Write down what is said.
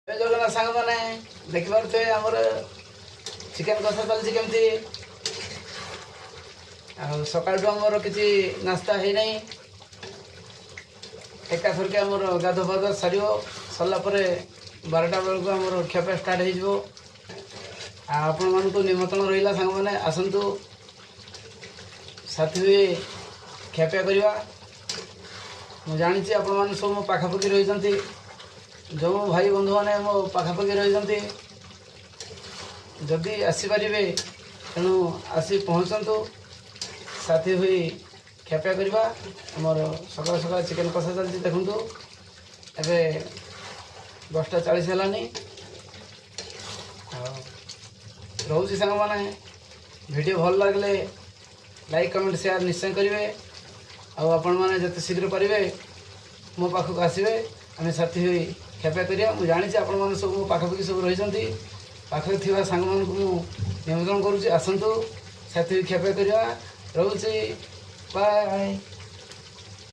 जगन्नाथ सांग मैंने देखिपे आमर चिकेन कषा चलती केमती सकाल आमर किसी नास्ता है नहीं एकाथरके आमर गाध पाध सार सरलापर 12टा बेलू आमर ଖିଆପିଆ स्टार्ट हो आपण मान निमंत्रण रहा सांग मैंने आसतु साथी हुए ଖିଆପିଆ करवा मुझे जानी आपण मैंने सब मो पाखापाखि रही जो भाई बंधु मैंने मो पाखापाखि रही जदि आसीपारे तेणु आसी पहुँचतु साथी हुई ଖିଆପିଆ करवा आमर सकाल सकाल चिकेन कषा चलती देखु एवं 10:40 है रोचे सांग मैंने वीडियो भल लगे लाइक कमेंट शेयर निश्चय करेंगे आपण मैंने जिते शीघ्र पारे मो पाखक आसवे आम साथी हुई ଖିଆପିଆ करिया मुझे जानी आपण मैंने सब मो पाखापाखि सब रही पाखे थी सांग मानक निमंत्रण करुँच आसतु साथी हुई ଖିଆପିଆ करवा रोचे बाय।